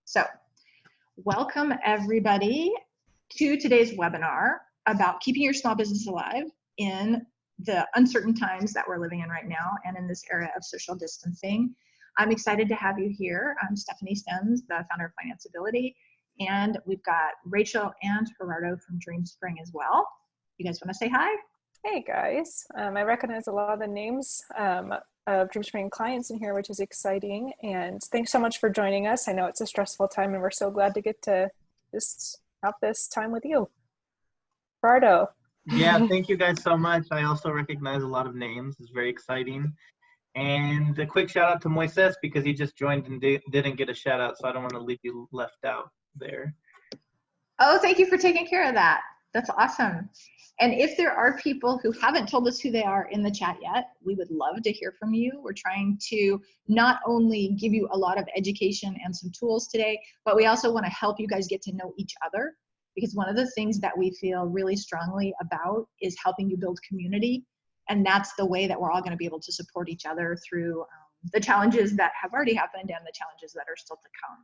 So, welcome everybody to today's webinar about keeping your small business alive in the uncertain times that we're living in right now and in this era of social distancing. I'm excited to have you here. I'm Stephanie Stems, the founder of Financeability, and we've got Rachel and Gerardo from DreamSpring as well. You guys want to say hi? Hey guys, I recognize a lot of the names of DreamSpring clients in here, which is exciting. And thanks so much for joining us. I know it's a stressful time and we're so glad to get to just have this time with you. Gerardo. Yeah, thank you guys so much. I also recognize a lot of names. It's very exciting. And a quick shout out to Moises because he just joined and didn't get a shout out, so I don't want to leave you left out there. Oh, thank you for taking care of that. That's awesome. And if there are people who haven't told us who they are in the chat yet, we would love to hear from you. We're trying to not only give you a lot of education and some tools today, but we also want to help you guys get to know each other, because one of the things that we feel really strongly about is helping you build community. And that's the way that we're all going to be able to support each other through the challenges that have already happened and the challenges that are still to come.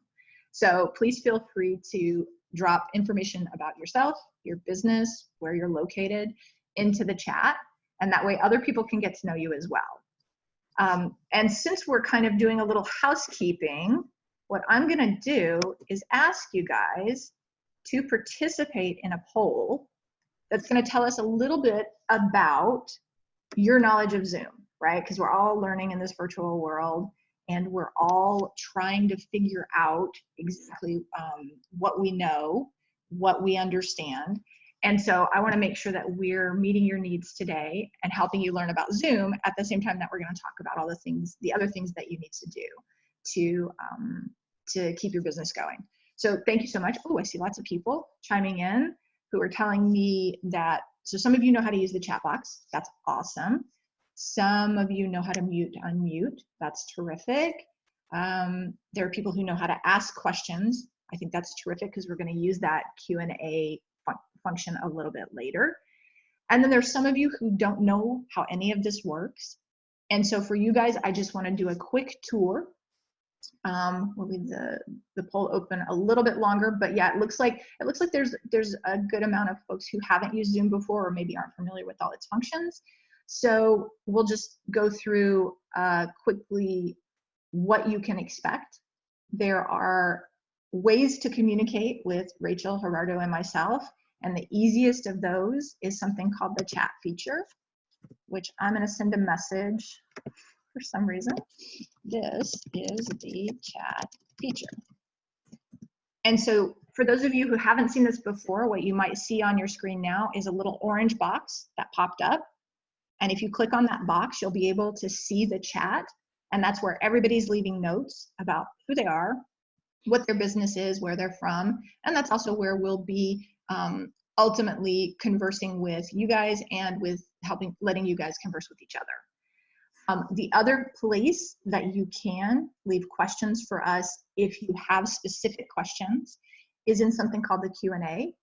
So please feel free to drop information about yourself, your business, where you're located into the chat, and that way other people can get to know you as well. And since we're kind of doing a little housekeeping, what I'm gonna do is ask you guys to participate in a poll that's gonna tell us a little bit about your knowledge of Zoom, right? Because we're all learning in this virtual world, and we're all trying to figure out exactly what we know, what we understand. And so I wanna make sure that we're meeting your needs today and helping you learn about Zoom at the same time that we're gonna talk about all the things, the other things that you need to do to keep your business going. So thank you so much. Oh, I see lots of people chiming in who are telling me that, so some of you know how to use the chat box. That's awesome. Some of you know how to mute, unmute. That's terrific. There are people who know how to ask questions. I think that's terrific because we're going to use that Q&A function a little bit later. And then there's some of you who don't know how any of this works. And so for you guys, I just want to do a quick tour. We'll leave the poll open a little bit longer, but yeah, it looks like there's a good amount of folks who haven't used Zoom before or maybe aren't familiar with all its functions. So we'll just go through quickly what you can expect. There are ways to communicate with Rachel, Gerardo, and myself, and the easiest of those is something called the chat feature, which I'm going to send a message for some reason. This is the chat feature. And so for those of you who haven't seen this before, what you might see on your screen now is a little orange box that popped up. And if you click on that box, you'll be able to see the chat. And that's where everybody's leaving notes about who they are, what their business is, where they're from. And that's also where we'll be ultimately conversing with you guys and with letting you guys converse with each other. The other place that you can leave questions for us if you have specific questions is in something called the Q&A.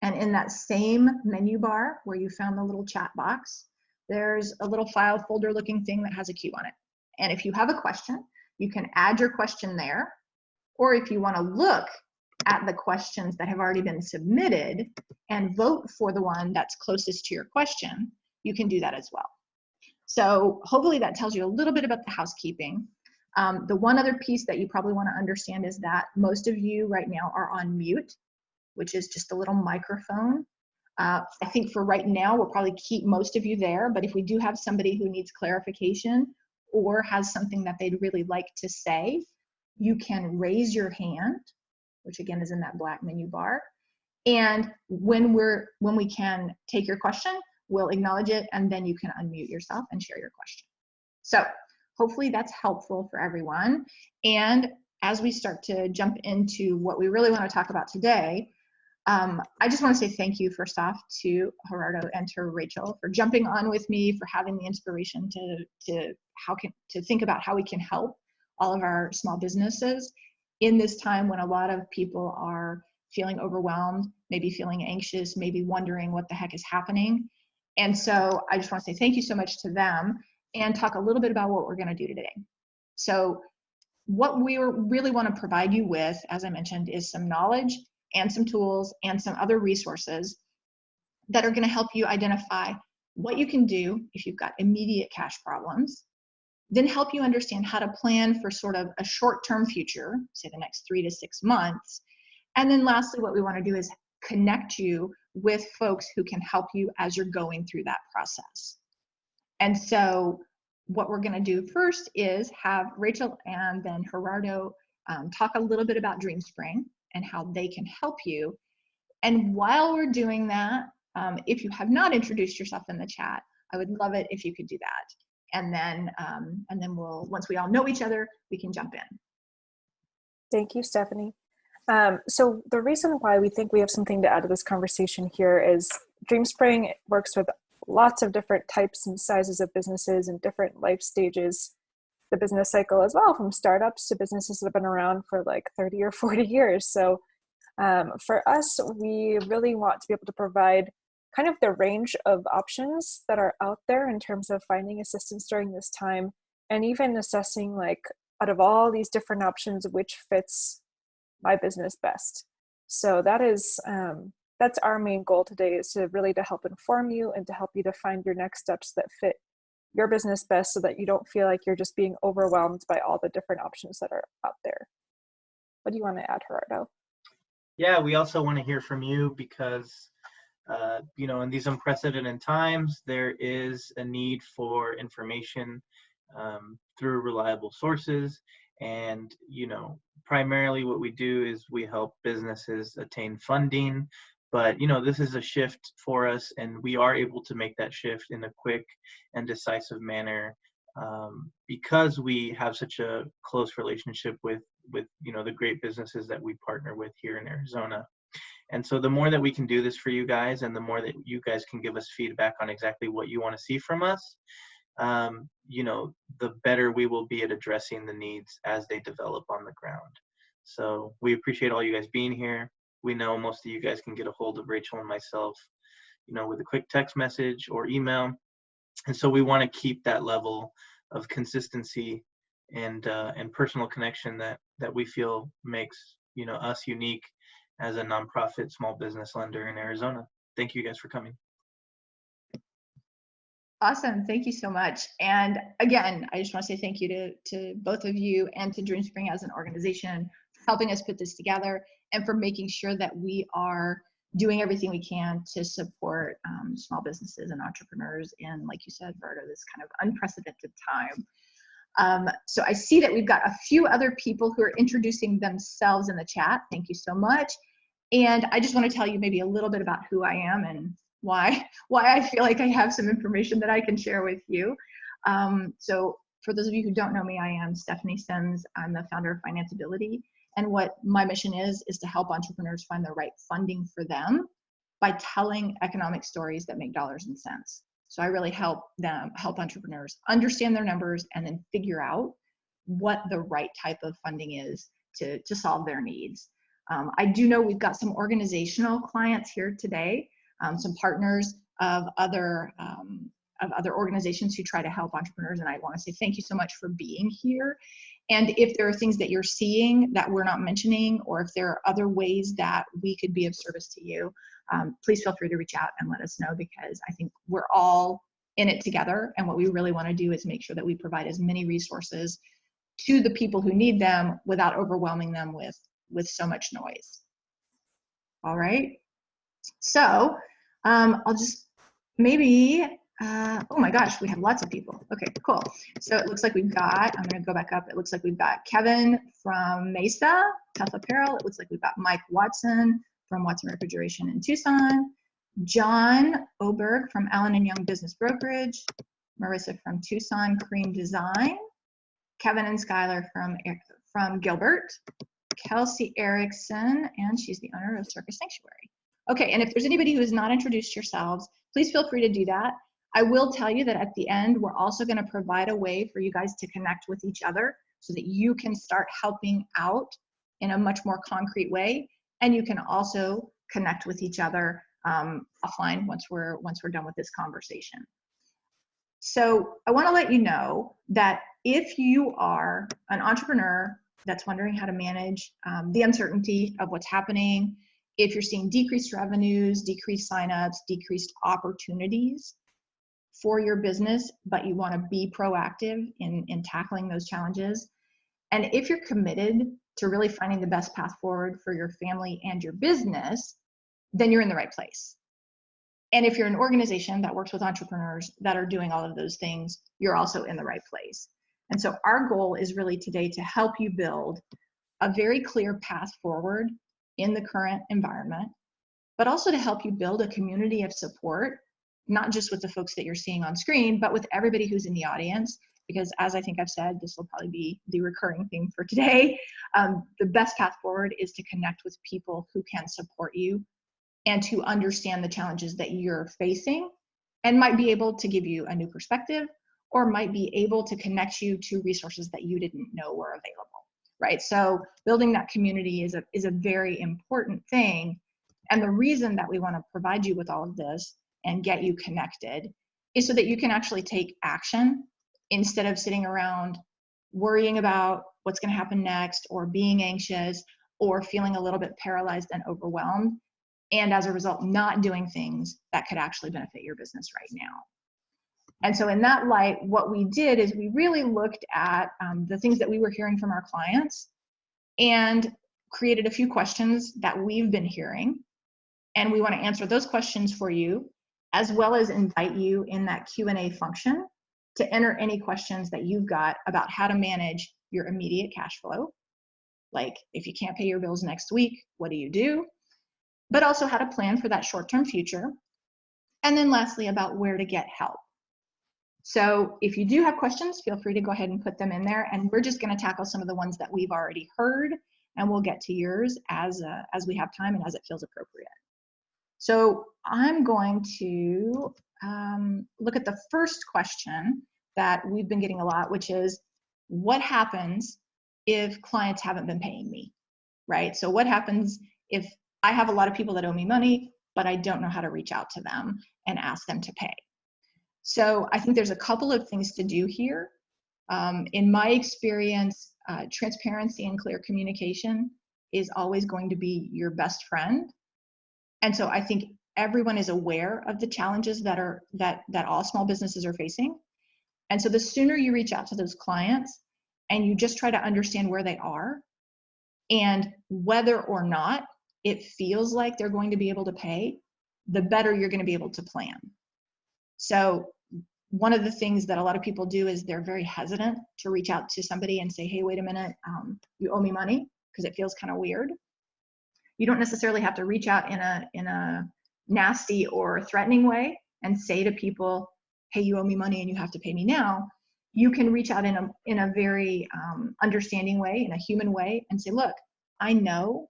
And in that same menu bar where you found the little chat box, there's a little file folder looking thing that has a Q on it. And if you have a question, you can add your question there. Or if you want to look at the questions that have already been submitted and vote for the one that's closest to your question, you can do that as well. So hopefully that tells you a little bit about the housekeeping. The one other piece that you probably want to understand is that most of you right now are on mute, which is just a little microphone. I think for right now, we'll probably keep most of you there, but if we do have somebody who needs clarification or has something that they'd really like to say, you can raise your hand, which again is in that black menu bar. And when we can take your question, we'll acknowledge it, and then you can unmute yourself and share your question. So hopefully that's helpful for everyone. And as we start to jump into what we really want to talk about today, I just want to say thank you first off to Gerardo and to Rachel for jumping on with me, for having the inspiration to think about how we can help all of our small businesses in this time when a lot of people are feeling overwhelmed, maybe feeling anxious, maybe wondering what the heck is happening. And so I just want to say thank you so much to them and talk a little bit about what we're going to do today. So what we really want to provide you with, as I mentioned, is some knowledge and some tools and some other resources that are going to help you identify what you can do if you've got immediate cash problems, then help you understand how to plan for sort of a short-term future, say the next 3 to 6 months. And then lastly, what we want to do is connect you with folks who can help you as you're going through that process. And so what we're going to do first is have Rachel and then Gerardo talk a little bit about DreamSpring and how they can help you. And while we're doing that, if you have not introduced yourself in the chat, I would love it if you could do that. And then we'll, once we all know each other, we can jump in. Thank you, Stephanie. So the reason why we think we have something to add to this conversation here is DreamSpring works with lots of different types and sizes of businesses and different life stages, the business cycle as well, from startups to businesses that have been around for like 30 or 40 years. So for us, we really want to be able to provide kind of the range of options that are out there in terms of finding assistance during this time, and even assessing, like, out of all these different options, which fits my business best. So that is that's our main goal today, is to really to help inform you and to help you to find your next steps that fit your business best, so that you don't feel like you're just being overwhelmed by all the different options that are out there. What do you want to add, Gerardo? Yeah, we also want to hear from you because, you know, in these unprecedented times, there is a need for information through reliable sources. And, you know, primarily what we do is we help businesses attain funding. But, you know, this is a shift for us, and we are able to make that shift in a quick and decisive manner because we have such a close relationship with you know, the great businesses that we partner with here in Arizona. And so the more that we can do this for you guys, and the more that you guys can give us feedback on exactly what you want to see from us, you know, the better we will be at addressing the needs as they develop on the ground. So we appreciate all you guys being here. We know most of you guys can get a hold of Rachel and myself, you know, with a quick text message or email. And so we want to keep that level of consistency and personal connection that we feel makes, you know, us unique as a nonprofit small business lender in Arizona. Thank you guys for coming. Awesome, thank you so much. And again, I just want to say thank you to both of you and to DreamSpring as an organization for helping us put this together and for making sure that we are doing everything we can to support small businesses and entrepreneurs in, like you said, Verda, this kind of unprecedented time. So I see that we've got a few other people who are introducing themselves in the chat. Thank you so much. And I just want to tell you maybe a little bit about who I am and why I feel like I have some information that I can share with you. So for those of you who don't know me, I am Stephanie Sims. I'm the founder of Financeability. And what my mission is to help entrepreneurs find the right funding for them by telling economic stories that make dollars and cents. So I really help entrepreneurs understand their numbers and then figure out what the right type of funding is to solve their needs. I do know we've got some organizational clients here today, some partners of other organizations who try to help entrepreneurs, and I want to say thank you so much for being here. And if there are things that you're seeing that we're not mentioning, or if there are other ways that we could be of service to you, please feel free to reach out and let us know, because I think we're all in it together, and what we really want to do is make sure that we provide as many resources to the people who need them without overwhelming them with so much noise. All right, so I'll just maybe oh my gosh, we have lots of people. Okay, cool. So it looks like we've got, I'm going to go back up. It looks like we've got Kevin from Mesa, Tough Apparel. It looks like we've got Mike Watson from Watson Refrigeration in Tucson, John Oberg from Allen & Young Business Brokerage, Marissa from Tucson Cream Design, Kevin and Skylar from Gilbert, Kelsey Erickson, and she's the owner of Circus Sanctuary. Okay, and if there's anybody who has not introduced yourselves, please feel free to do that. I will tell you that at the end, we're also going to provide a way for you guys to connect with each other so that you can start helping out in a much more concrete way. And you can also connect with each other offline once we're done with this conversation. So I want to let you know that if you are an entrepreneur that's wondering how to manage the uncertainty of what's happening, if you're seeing decreased revenues, decreased signups, decreased opportunities for your business, but you want to be proactive in tackling those challenges, and if you're committed to really finding the best path forward for your family and your business, then you're in the right place. And if you're an organization that works with entrepreneurs that are doing all of those things, you're also in the right place. And so our goal is really today to help you build a very clear path forward in the current environment, but also to help you build a community of support, not just with the folks that you're seeing on screen, but with everybody who's in the audience. Because as I think I've said, this will probably be the recurring theme for today. The best path forward is to connect with people who can support you and to understand the challenges that you're facing and might be able to give you a new perspective or might be able to connect you to resources that you didn't know were available, right? So building that community is a very important thing. And the reason that we want to provide you with all of this and get you connected is so that you can actually take action instead of sitting around worrying about what's going to happen next or being anxious or feeling a little bit paralyzed and overwhelmed. And as a result, not doing things that could actually benefit your business right now. And so in that light, what we did is we really looked at the things that we were hearing from our clients and created a few questions that we've been hearing. And we want to answer those questions for you, as well as invite you in that Q&A function to enter any questions that you've got about how to manage your immediate cash flow. Like if you can't pay your bills next week, what do you do? But also how to plan for that short-term future. And then lastly, about where to get help. So if you do have questions, feel free to go ahead and put them in there. And we're just going to tackle some of the ones that we've already heard, and we'll get to yours as we have time and as it feels appropriate. So I'm going to look at the first question that we've been getting a lot, which is, what happens if clients haven't been paying me, right? So what happens if I have a lot of people that owe me money, but I don't know how to reach out to them and ask them to pay? So I think there's a couple of things to do here. In my experience, transparency and clear communication is always going to be your best friend. And so I think everyone is aware of the challenges that all small businesses are facing. And so the sooner you reach out to those clients and you just try to understand where they are and whether or not it feels like they're going to be able to pay, the better you're going to be able to plan. So one of the things that a lot of people do is they're very hesitant to reach out to somebody and say, hey, wait a minute, you owe me money, because it feels kind of weird. You don't necessarily have to reach out in a nasty or threatening way and say to people, hey, you owe me money and you have to pay me now. You can reach out in a very understanding way, in a human way, and say, look, I know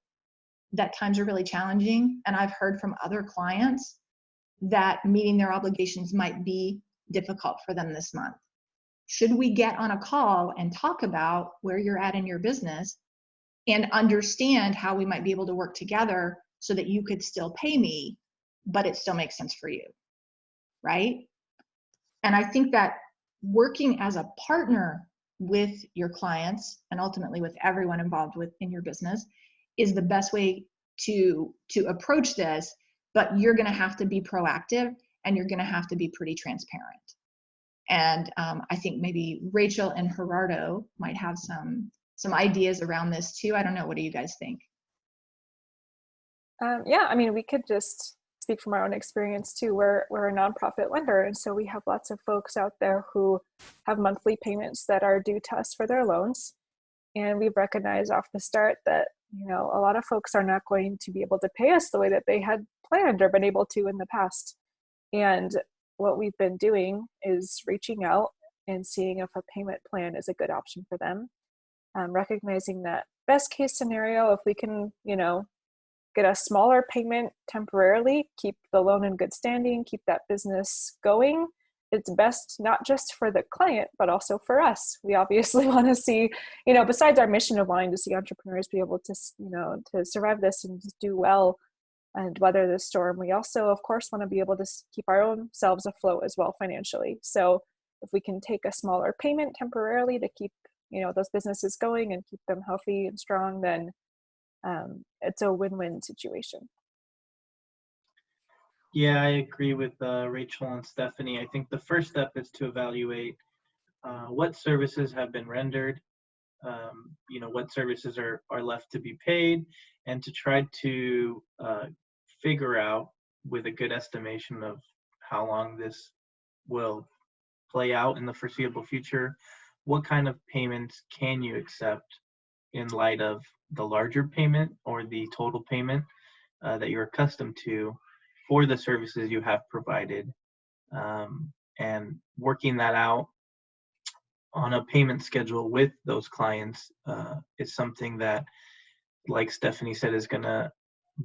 that times are really challenging, and I've heard from other clients that meeting their obligations might be difficult for them this month. Should we get on a call and talk about where you're at in your business and understand how we might be able to work together so that you could still pay me, but it still makes sense for you, right? And I think that working as a partner with your clients and ultimately with everyone involved in your business is the best way to approach this, but you're going to have to be proactive and you're going to have to be pretty transparent. And I think maybe Rachel and Gerardo might have some ideas around this too. I don't know. What do you guys think? Yeah, I mean, we could just speak from our own experience too. We're a nonprofit lender, and so we have lots of folks out there who have monthly payments that are due to us for their loans. And we've recognized off the start that, you know, a lot of folks are not going to be able to pay us the way that they had planned or been able to in the past. And what we've been doing is reaching out and seeing if a payment plan is a good option for them. Recognizing that best case scenario, if we can, you know, get a smaller payment temporarily, keep the loan in good standing, keep that business going, it's best not just for the client, but also for us. We obviously want to see, you know, besides our mission of wanting to see entrepreneurs be able to, you know, to survive this and do well and weather this storm, we also, of course, want to be able to keep our own selves afloat as well financially. So if we can take a smaller payment temporarily to keep, you know, those businesses going and keep them healthy and strong, then it's a win-win situation. Yeah, I agree with Rachel and Stephanie. I think the first step is to evaluate what services have been rendered, you know, what services are left to be paid, and to try to figure out with a good estimation of how long this will play out in the foreseeable future, what kind of payments can you accept in light of the larger payment or the total payment that you're accustomed to for the services you have provided, and working that out on a payment schedule with those clients is something that, like Stephanie said, is going to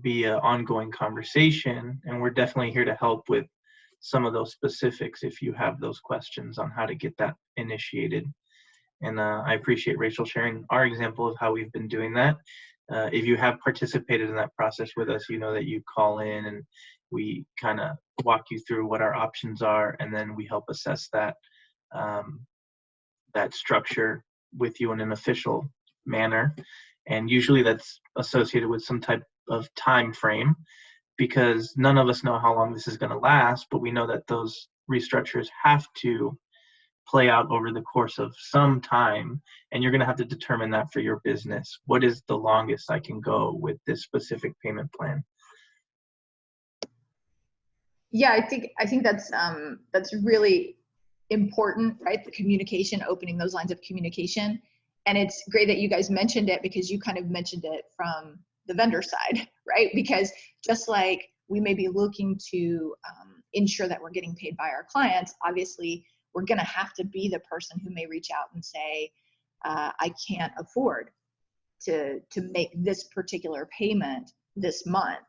be an ongoing conversation, and we're definitely here to help with some of those specifics if you have those questions on how to get that initiated. And I appreciate Rachel sharing our example of how we've been doing that. If you have participated in that process with us, you know that you call in and we kind of walk you through what our options are, and then we help assess that that structure with you in an official manner. And usually that's associated with some type of time frame, because none of us know how long this is going to last, but we know that those restructures have to play out over the course of some time, and you're going to have to determine that for your business. What is the longest I can go with this specific payment plan? Yeah, I think that's really important, right? The communication, opening those lines of communication. And it's great that you guys mentioned it, because you kind of mentioned it from the vendor side, right? Because just like we may be looking to ensure that we're getting paid by our clients, obviously we're going to have to be the person who may reach out and say, I can't afford to make this particular payment this month.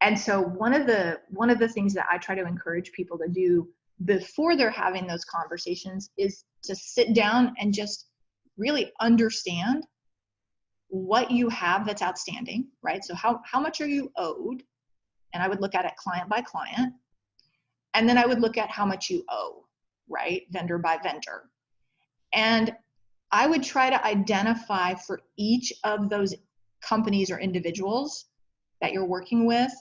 And so one of the things that I try to encourage people to do before they're having those conversations is to sit down and just really understand what you have that's outstanding, right? So how much are you owed? And I would look at it client by client. And then I would look at how much you owe, right? Vendor by vendor. And I would try to identify for each of those companies or individuals that you're working with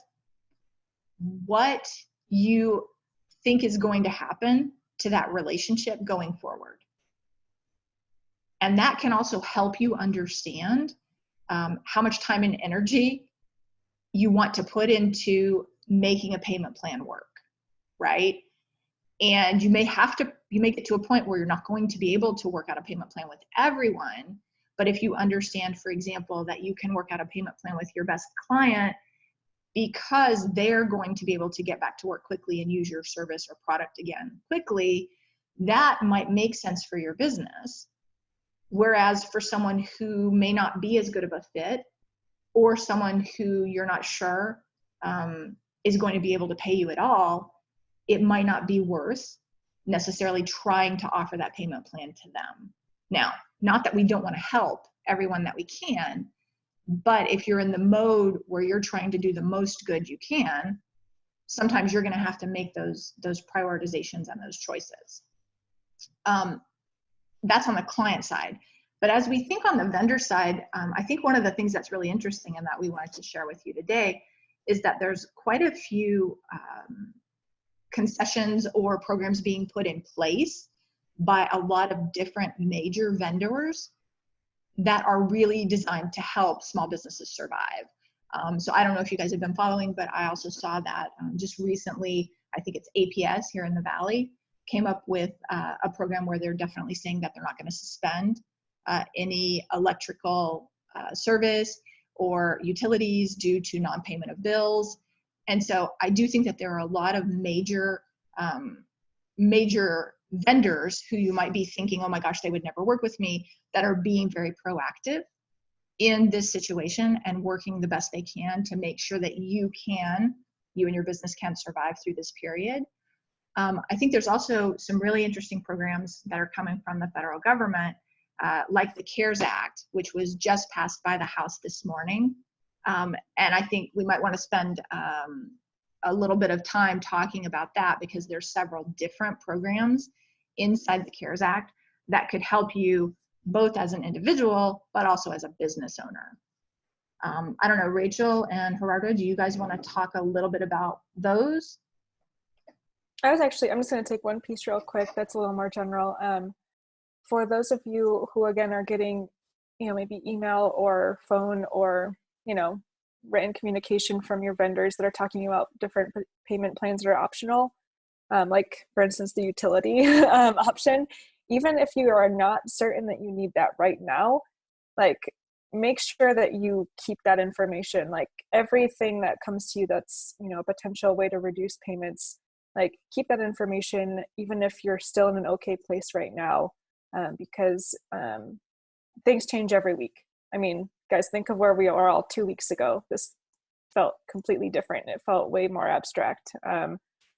what you think is going to happen to that relationship going forward. And that can also help you understand how much time and energy you want to put into making a payment plan work, right? And you may get to a point where you're not going to be able to work out a payment plan with everyone. But if you understand, for example, that you can work out a payment plan with your best client because they're going to be able to get back to work quickly and use your service or product again quickly, that might make sense for your business. Whereas for someone who may not be as good of a fit, or someone who you're not sure is going to be able to pay you at all, it might not be worth necessarily trying to offer that payment plan to them. Now, not that we don't want to help everyone that we can, but if you're in the mode where you're trying to do the most good you can, sometimes you're going to have to make those prioritizations and those choices. That's on the client side. But as we think on the vendor side, I think one of the things that's really interesting and that we wanted to share with you today is that there's quite a few concessions or programs being put in place by a lot of different major vendors that are really designed to help small businesses survive. So I don't know if you guys have been following, but I also saw that just recently, I think it's APS here in the Valley, came up with a program where they're definitely saying that they're not going to suspend any electrical service or utilities due to non-payment of bills. And so I do think that there are a lot of major vendors who you might be thinking, oh my gosh, they would never work with me, that are being very proactive in this situation and working the best they can to make sure that you and your business can survive through this period. I think there's also some really interesting programs that are coming from the federal government, like the CARES Act, which was just passed by the House this morning. And I think we might want to spend a little bit of time talking about that, because there's several different programs inside the CARES Act that could help you both as an individual, but also as a business owner. I don't know, Rachel and Gerardo, do you guys want to talk a little bit about those? I'm just going to take one piece real quick that's a little more general. For those of you who, again, are getting, maybe email or phone or, written communication from your vendors that are talking about different payment plans that are optional, like, for instance, the utility option, even if you are not certain that you need that right now, like, make sure that you keep that information. Like, everything that comes to you that's, a potential way to reduce payments, like, keep that information, even if you're still in an okay place right now, because things change every week. I mean, guys, think of where we were all 2 weeks ago. This felt completely different. It felt way more abstract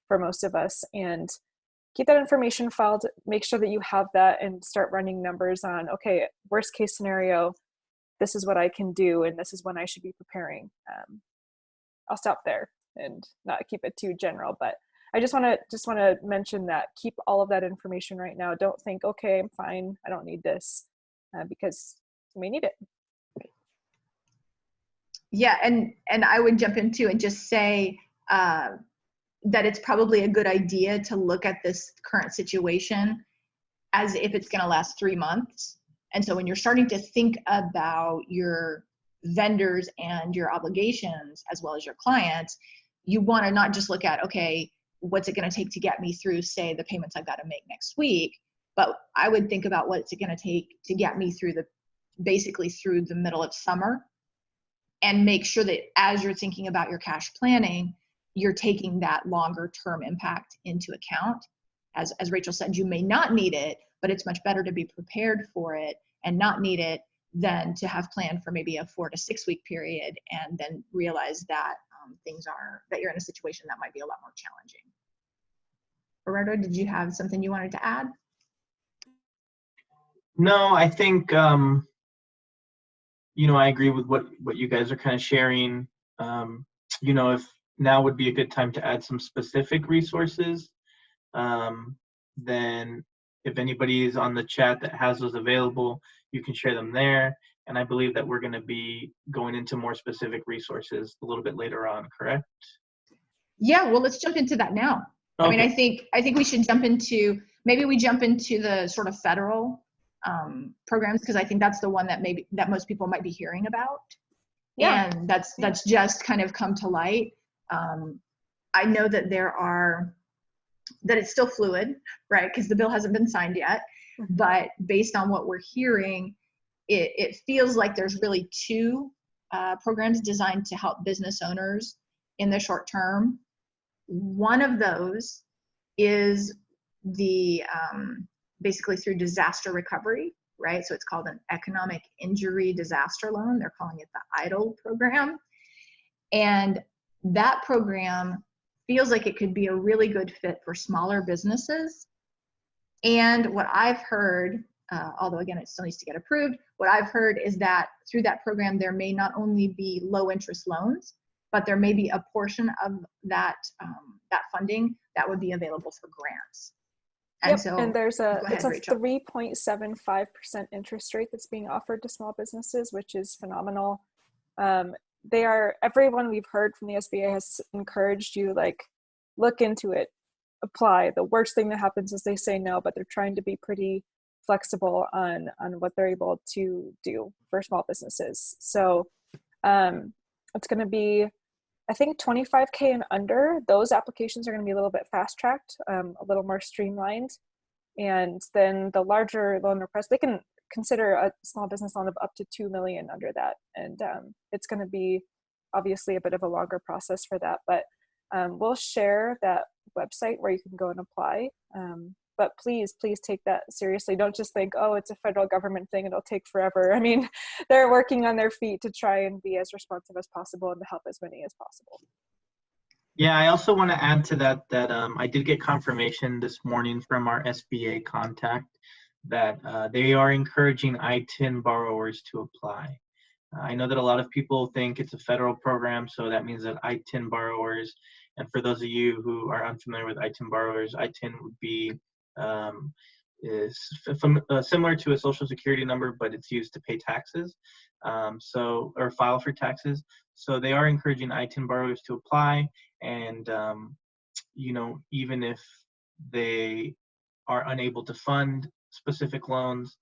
for most of us. And keep that information filed, make sure that you have that, and start running numbers on, okay, worst case scenario, this is what I can do, and this is when I should be preparing. I'll stop there and not keep it too general, but I just want to mention that keep all of that information right now. Don't think, okay, I'm fine, I don't need this, because you may need it. Yeah, and I would jump into and just say that it's probably a good idea to look at this current situation as if it's going to last 3 months. And so when you're starting to think about your vendors and your obligations, as well as your clients, you want to not just look at, okay, what's it going to take to get me through, say, the payments I've got to make next week, but I would think about what's it going to take to get me through basically through the middle of summer, and make sure that as you're thinking about your cash planning, you're taking that longer term impact into account. As Rachel said, you may not need it, but it's much better to be prepared for it and not need it than to have planned for maybe a 4 to 6 week period and then realize that that you're in a situation that might be a lot more challenging. Roberto, did you have something you wanted to add? No, I think, I agree with what you guys are kind of sharing. If now would be a good time to add some specific resources, then if anybody is on the chat that has those available, you can share them there. And I believe that we're going to be going into more specific resources a little bit later on, correct? Yeah, well, let's jump into that now. Okay. I mean, I think we should jump into the sort of federal programs, because I think that's the one that most people might be hearing about. Yeah. And that's just kind of come to light. I know that that it's still fluid, right? Because the bill hasn't been signed yet. But based on what we're hearing, it feels like there's really two programs designed to help business owners in the short term. One of those is the basically through disaster recovery, right? So it's called an economic injury disaster loan. They're calling it the EIDL program. And that program feels like it could be a really good fit for smaller businesses. And what I've heard, although again, it still needs to get approved, what I've heard is that through that program, there may not only be low interest loans, but there may be a portion of that funding that would be available for grants. And and there's it's a 3.75% interest rate that's being offered to small businesses, which is phenomenal. Everyone we've heard from the SBA has encouraged you, like, look into it, apply. The worst thing that happens is they say no, but they're trying to be pretty flexible on what they're able to do for small businesses. So it's going to be, I think, $25K and under. Those applications are going to be a little bit fast tracked, a little more streamlined. And then the larger loan request, they can consider a small business loan of up to $2 million under that. And it's going to be obviously a bit of a longer process for that, but we'll share that website where you can go and apply. But please take that seriously. Don't just think, oh, it's a federal government thing, it'll take forever. I mean, they're working on their feet to try and be as responsive as possible and to help as many as possible. Yeah, I also want to add to that I did get confirmation this morning from our SBA contact that they are encouraging ITIN borrowers to apply. I know that a lot of people think it's a federal program, so that means that ITIN borrowers, and for those of you who are unfamiliar with ITIN borrowers, ITIN would be is similar to a social security number, but it's used to pay taxes, or file for taxes. So they are encouraging ITIN borrowers to apply, and even if they are unable to fund specific loans,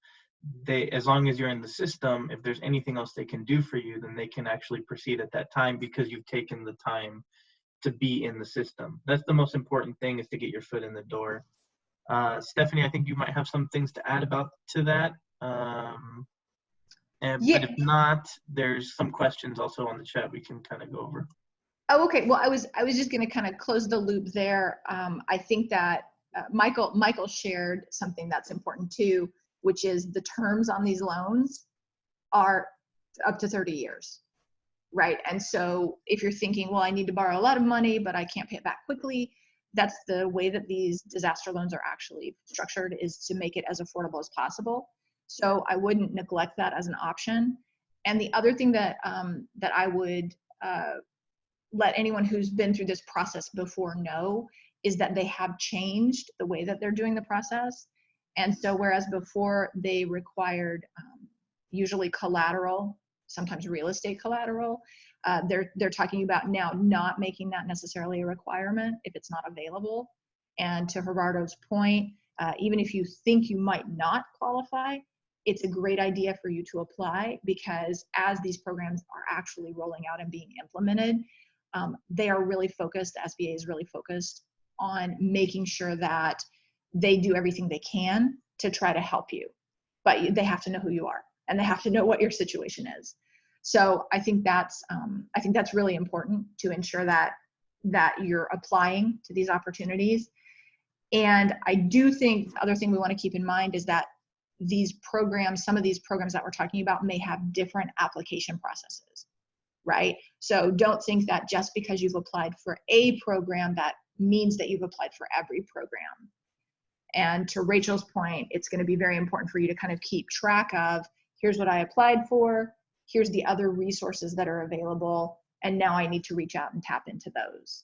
as long as you're in the system, if there's anything else they can do for you, then they can actually proceed at that time because you've taken the time to be in the system. That's the most important thing, is to get your foot in the door. Stephanie, I think you might have some things to add to that. But if not, there's some questions also on the chat we can kind of go over. Oh, okay. Well, I was just going to kind of close the loop there. I think that Michael shared something that's important too, which is the terms on these loans are up to 30 years, right? And so if you're thinking, well, I need to borrow a lot of money, but I can't pay it back quickly, that's the way that these disaster loans are actually structured, is to make it as affordable as possible. So I wouldn't neglect that as an option. And the other thing that that I would let anyone who's been through this process before know is that they have changed the way that they're doing the process. And so whereas before they required usually collateral, sometimes real estate collateral, they're talking about now not making that necessarily a requirement if it's not available. And to Gerardo's point, even if you think you might not qualify, it's a great idea for you to apply, because as these programs are actually rolling out and being implemented, they are really focused, the SBA is really focused on making sure that they do everything they can to try to help you. But they have to know who you are, and they have to know what your situation is. So I think that's really important, to ensure that you're applying to these opportunities. And I do think the other thing we want to keep in mind is that these programs, some of these programs that we're talking about, may have different application processes, right? So don't think that just because you've applied for a program, that means that you've applied for every program. And to Rachel's point, it's going to be very important for you to kind of keep track of, here's what I applied for, here's the other resources that are available, and now I need to reach out and tap into those.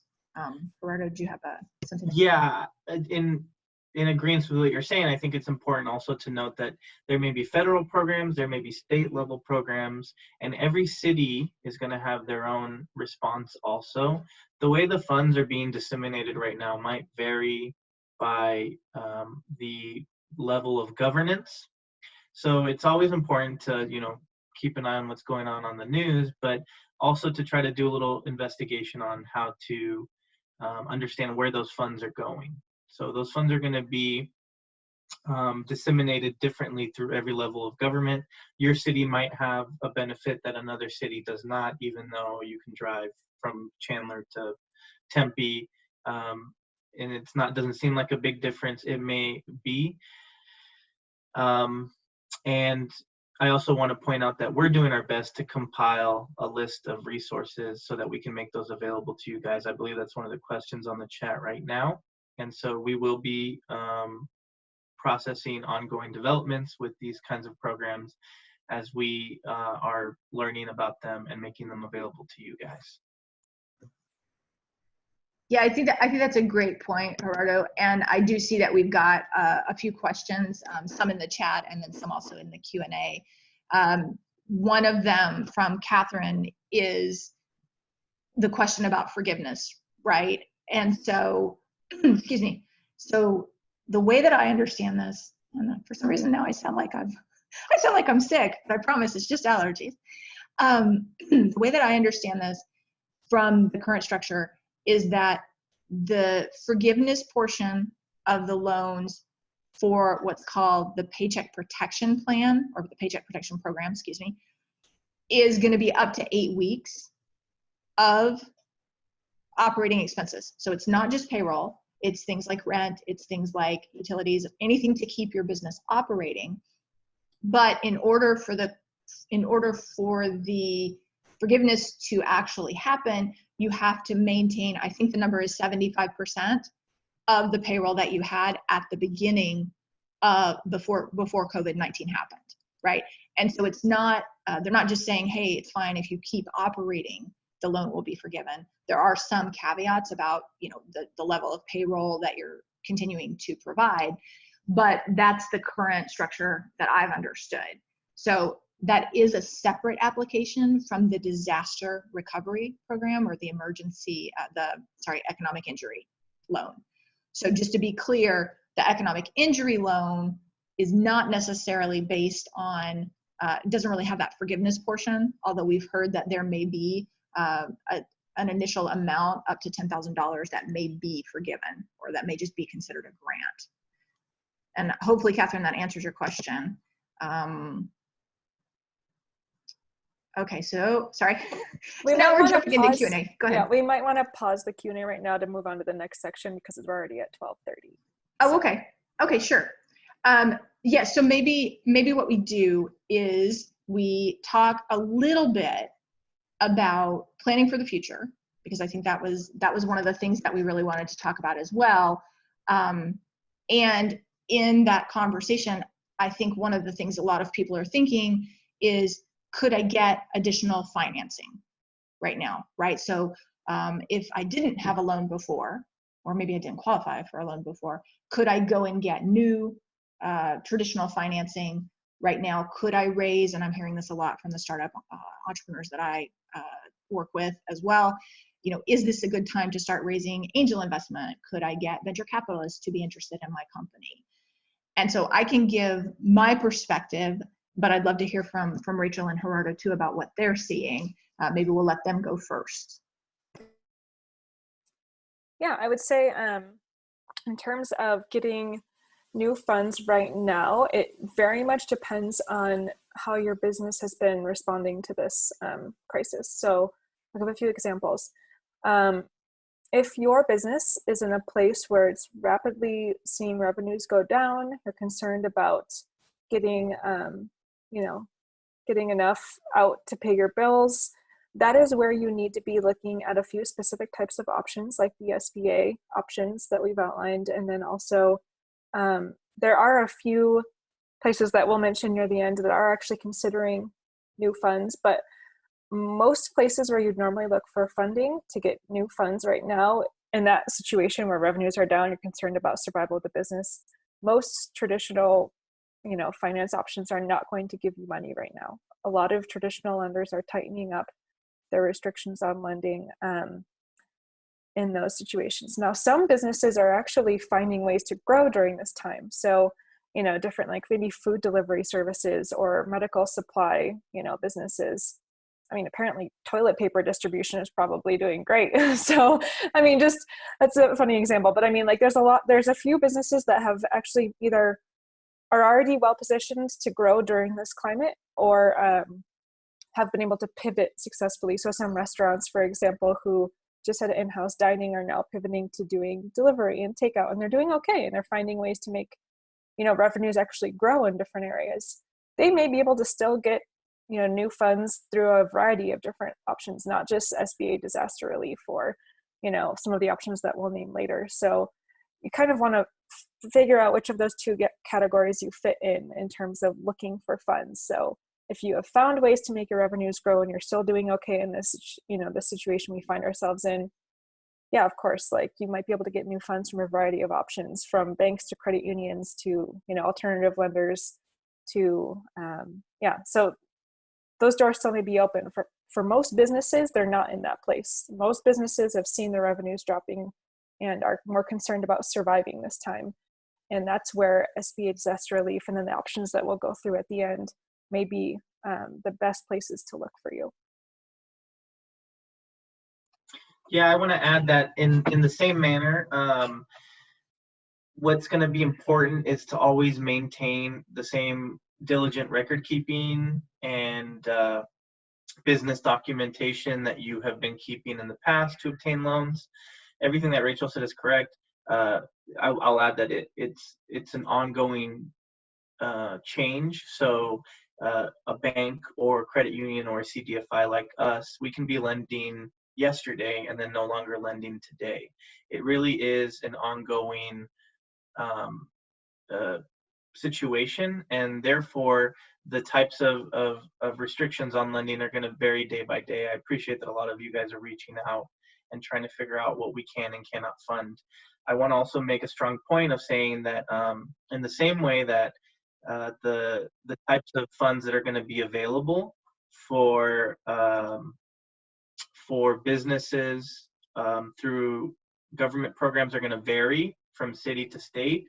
Gerardo, do you have something? Yeah, in agreement with what you're saying, I think it's important also to note that there may be federal programs, there may be state level programs, and every city is going to have their own response also. The way the funds are being disseminated right now might vary by the level of governance. So it's always important to, keep an eye on what's going on the news, but also to try to do a little investigation on how to understand where those funds are going. So those funds are going to be disseminated differently through every level of government. Your city might have a benefit that another city does not, even though you can drive from Chandler to Tempe, and doesn't seem like a big difference. It may be. And I also want to point out that we're doing our best to compile a list of resources so that we can make those available to you guys. I believe that's one of the questions on the chat right now. And so we will be processing ongoing developments with these kinds of programs as we are learning about them and making them available to you guys. Yeah, I think that's a great point, Gerardo. And I do see that we've got a few questions, some in the chat and then some also in the Q&A. One of them from Catherine is the question about forgiveness, right? And so, excuse me. So the way that I understand this, and for some reason now I sound like I'm sick, but I promise it's just allergies. The way that I understand this from the current structure is that the forgiveness portion of the loans for what's called the Paycheck Protection Plan, or the Paycheck Protection Program, excuse me, is going to be up to 8 weeks of operating expenses. So it's not just payroll, it's things like rent, it's things like utilities, anything to keep your business operating. But in order for the forgiveness to actually happen, you have to maintain, I think the number is 75% of the payroll that you had at the beginning before COVID-19 happened, right? And so it's not, they're not just saying, hey, it's fine if you keep operating, the loan will be forgiven. There are some caveats about, the level of payroll that you're continuing to provide. But that's the current structure that I've understood. So that is a separate application from the disaster recovery program or the economic injury loan. So just to be clear, the economic injury loan is not necessarily based on, doesn't really have that forgiveness portion, although we've heard that there may be an initial amount up to $10,000 that may be forgiven, or that may just be considered a grant. And hopefully, Catherine, that answers your question. Okay, so sorry. So now we're jumping into Q&A. Go ahead. Yeah, we might want to pause the Q&A right now to move on to the next section because we're already at 12:30. Oh, okay. Okay, sure. Yeah, so maybe what we do is we talk a little bit about planning for the future, because I think that was one of the things that we really wanted to talk about as well. And in that conversation, I think one of the things a lot of people are thinking is, could I get additional financing right now, right? So if I didn't have a loan before, or maybe I didn't qualify for a loan before, could I go and get new traditional financing right now? Could I raise, and I'm hearing this a lot from the startup entrepreneurs that I work with as well, is this a good time to start raising angel investment? Could I get venture capitalists to be interested in my company? And so I can give my perspective, but I'd love to hear from Rachel and Gerardo too about what they're seeing. Maybe we'll let them go first. Yeah, I would say in terms of getting new funds right now, it very much depends on how your business has been responding to this crisis. So I'll give a few examples. If your business is in a place where it's rapidly seeing revenues go down, you're concerned about getting, getting enough out to pay your bills, that is where you need to be looking at a few specific types of options, like the SBA options that we've outlined. And then also, there are a few places that we'll mention near the end that are actually considering new funds, but most places where you'd normally look for funding to get new funds right now, in that situation where revenues are down, you're concerned about survival of the business, most traditional finance options are not going to give you money right now. A lot of traditional lenders are tightening up their restrictions on lending in those situations. Now, some businesses are actually finding ways to grow during this time. So, different, like maybe food delivery services or medical supply, businesses. I mean, apparently toilet paper distribution is probably doing great. So, I mean, that's a funny example, but I mean, like there's a few businesses that have actually either are already well positioned to grow during this climate, or have been able to pivot successfully. So some restaurants, for example, who just had in-house dining are now pivoting to doing delivery and takeout, and they're doing okay, and they're finding ways to make, revenues actually grow in different areas. They may be able to still get, new funds through a variety of different options, not just SBA disaster relief or, some of the options that we'll name later. So you kind of want to figure out which of those two categories you fit in terms of looking for funds. So if you have found ways to make your revenues grow and you're still doing okay in this, the situation we find ourselves in, yeah, of course, like you might be able to get new funds from a variety of options, from banks to credit unions to, alternative lenders to, so those doors still may be open. For most businesses, they're not in that place. Most businesses have seen their revenues dropping and are more concerned about surviving this time. And that's where SBA disaster relief and then the options that we'll go through at the end may be the best places to look for you. Yeah, I want to add that in the same manner, what's going to be important is to always maintain the same diligent record keeping and business documentation that you have been keeping in the past to obtain loans. Everything that Rachel said is correct. I'll add that it's an ongoing change. So a bank or credit union or a CDFI like us, we can be lending yesterday and then no longer lending today. It really is an ongoing situation, and therefore the types of restrictions on lending are going to vary day by day. I appreciate that a lot of you guys are reaching out and trying to figure out what we can and cannot fund. I want to also make a strong point of saying that in the same way that the types of funds that are going to be available for businesses through government programs are going to vary from city to state.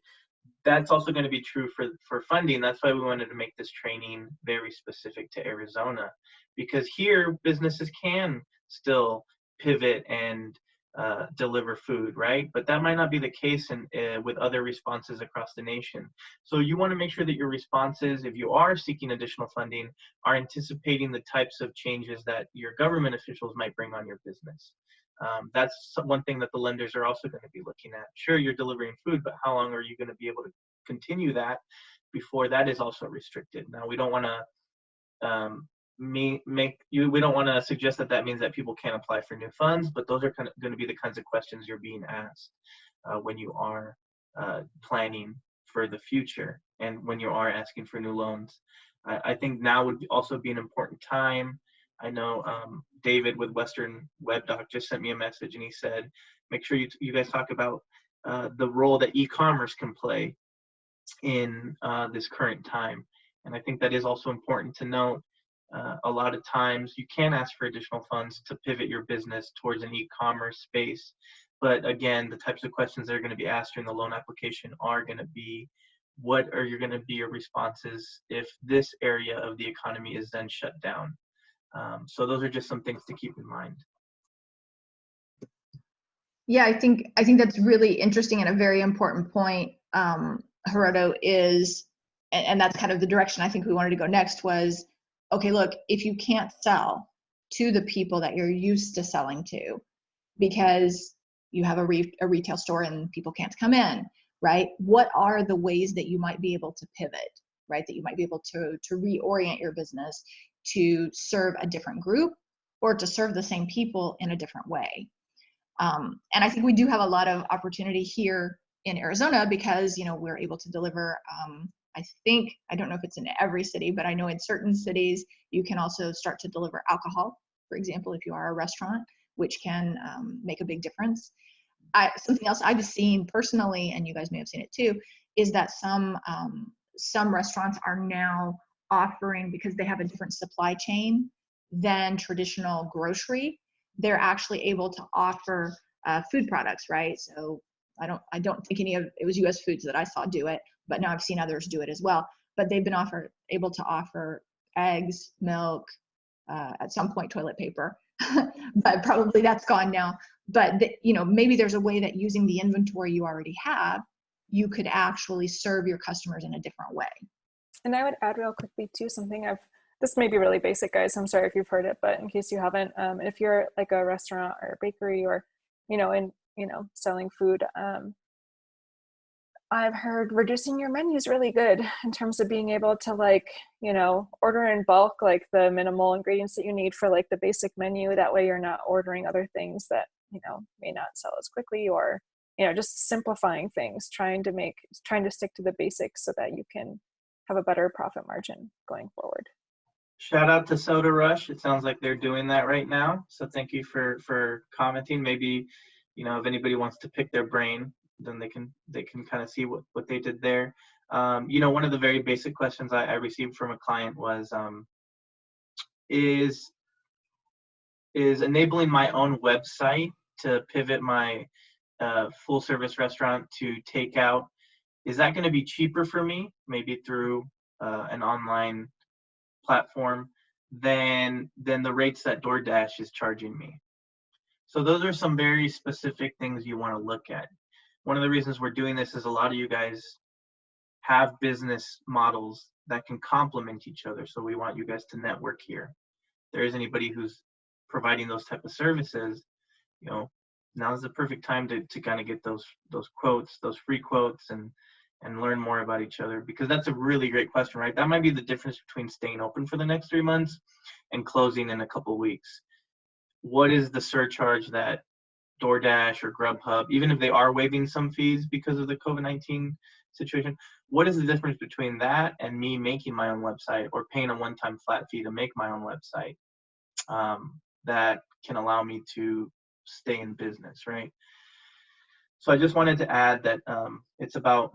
That's also going to be true for funding. That's why we wanted to make this training very specific to Arizona, because here businesses can still pivot and deliver food, right? But that might not be the case with other responses across the nation. So you want to make sure that your responses, if you are seeking additional funding, are anticipating the types of changes that your government officials might bring on your business. That's one thing that the lenders are also going to be looking at. Sure, you're delivering food, but how long are you going to be able to continue that before that is also restricted? Now, we don't want to we don't want to suggest that that means that people can't apply for new funds, but those are going to be the kinds of questions you're being asked when you are planning for the future and when you are asking for new loans. I think now would also be an important time. I know David with Western WebDoc just sent me a message and he said, make sure you guys talk about the role that e-commerce can play in this current time. And I think that is also important to note. A lot of times you can ask for additional funds to pivot your business towards an e-commerce space. But again, the types of questions that are going to be asked during the loan application are going to be, what are going to be your responses if this area of the economy is then shut down? So those are just some things to keep in mind. Yeah, I think that's really interesting and a very important point, Gerardo, is, and that's kind of the direction I think we wanted to go next was, okay, look, if you can't sell to the people that you're used to selling to because you have a retail store and people can't come in, right? What are the ways that you might be able to pivot, right? That you might be able to reorient your business to serve a different group or to serve the same people in a different way. And I think we do have a lot of opportunity here in Arizona because, you know, we're able to deliver, I don't know if it's in every city, but I know in certain cities, you can also start to deliver alcohol, for example, if you are a restaurant, which can make a big difference. Something else I've seen personally, and you guys may have seen it too, is that some restaurants are now offering, because they have a different supply chain than traditional grocery, they're actually able to offer food products, right? So I don't think it was US Foods that I saw do it, but now I've seen others do it as well. But they've been able to offer eggs, milk, at some point toilet paper, but probably that's gone now. But you know, maybe there's a way that using the inventory you already have, you could actually serve your customers in a different way. And I would add real quickly too, this may be really basic, guys, I'm sorry if you've heard it, but in case you haven't, if you're like a restaurant or a bakery or, selling food, I've heard reducing your menu is really good in terms of being able to order in bulk, like the minimal ingredients that you need for like the basic menu. That way you're not ordering other things that, may not sell as quickly, or, just simplifying things, trying to stick to the basics so that you can have a better profit margin going forward. Shout out to Soda Rush. It sounds like they're doing that right now. So thank you for commenting. Maybe, if anybody wants to pick their brain, then they can kind of see what they did there. One of the very basic questions I received from a client was, is enabling my own website to pivot my full service restaurant to takeout, is that going to be cheaper for me, maybe through an online platform, than the rates that DoorDash is charging me? So those are some very specific things you want to look at. One of the reasons we're doing this is a lot of you guys have business models that can complement each other. So we want you guys to network here. If there is anybody who's providing those type of services, now is the perfect time to kind of get those quotes, those free quotes, and learn more about each other, because that's a really great question, right? That might be the difference between staying open for the next 3 months and closing in a couple of weeks. What is the surcharge that DoorDash or Grubhub, even if they are waiving some fees because of the COVID-19 situation, what is the difference between that and me making my own website or paying a one-time flat fee to make my own website that can allow me to stay in business, right? So I just wanted to add that it's about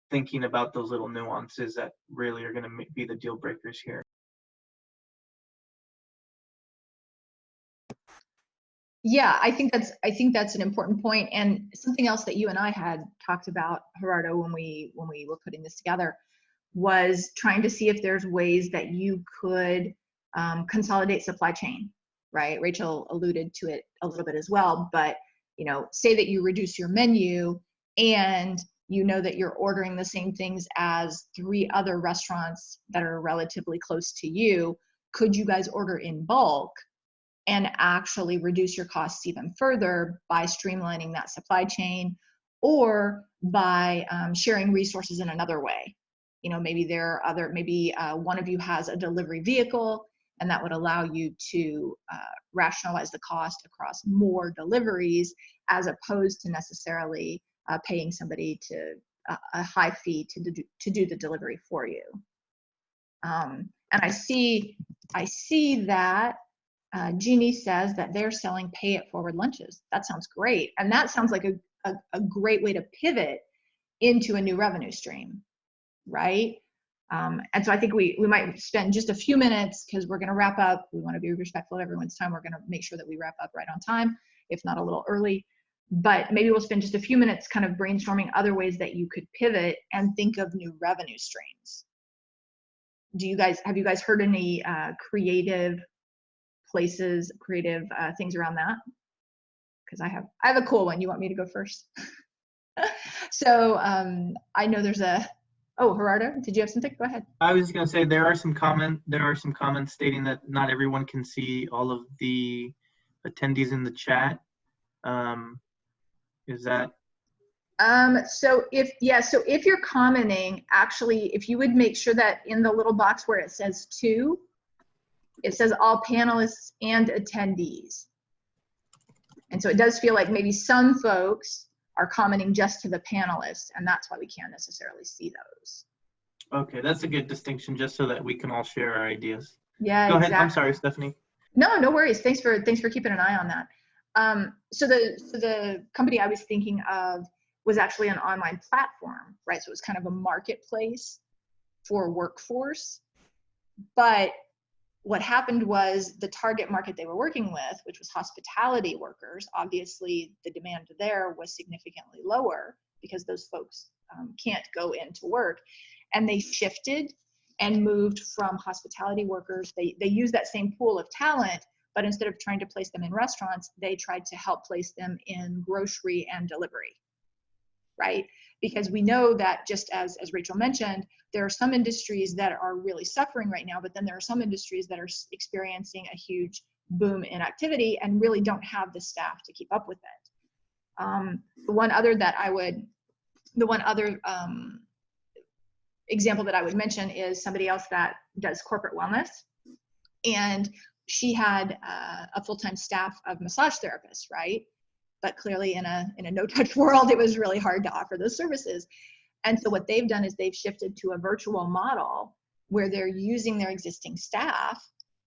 thinking about those little nuances that really are going to be the deal breakers here. Yeah, I think that's an important point, and something else that you and I had talked about, Gerardo, when we were putting this together, was trying to see if there's ways that you could consolidate supply chain, right? Rachel alluded to it a little bit as well, but say that you reduce your menu and you know that you're ordering the same things as 3 other restaurants that are relatively close to you. Could you guys order in bulk and actually reduce your costs even further by streamlining that supply chain, or by sharing resources in another way? Maybe maybe one of you has a delivery vehicle, and that would allow you to rationalize the cost across more deliveries, as opposed to necessarily paying somebody to a high fee to do the delivery for you. And I see that Jeannie says that they're selling pay it forward lunches. That sounds great. And that sounds like a great way to pivot into a new revenue stream, right? And so I think we might spend just a few minutes, because we're going to wrap up. We want to be respectful of everyone's time. We're going to make sure that we wrap up right on time, if not a little early. But maybe we'll spend just a few minutes kind of brainstorming other ways that you could pivot and think of new revenue streams. Have you guys heard any creative places, creative things around that? Because I have a cool one. You want me to go first? So I know there's Gerardo, did you have something? Go ahead. I was going to say there are some comments stating that not everyone can see all of the attendees in the chat. Is that? So if you're commenting, actually, if you would make sure that in the little box where it says "to," it says all panelists and attendees. And so it does feel like maybe some folks are commenting just to the panelists, and that's why we can't necessarily see those. Okay, that's a good distinction, just so that we can all share our ideas. Yeah, Go exactly. ahead. I'm sorry, Stephanie. No worries. Thanks for keeping an eye on that. So the company I was thinking of was actually an online platform, right? So it was kind of a marketplace for workforce. But what happened was the target market they were working with, which was hospitality workers, obviously the demand there was significantly lower because those folks can't go into work. And they shifted and moved from hospitality workers. They used that same pool of talent, but instead of trying to place them in restaurants, they tried to help place them in grocery and delivery, right? Because we know that, just as Rachel mentioned, there are some industries that are really suffering right now, but then there are some industries that are experiencing a huge boom in activity and really don't have the staff to keep up with it. The one other example that I would mention is somebody else that does corporate wellness, and she had a full-time staff of massage therapists, right? But clearly in a no-touch world, it was really hard to offer those services. And so what they've done is they've shifted to a virtual model where they're using their existing staff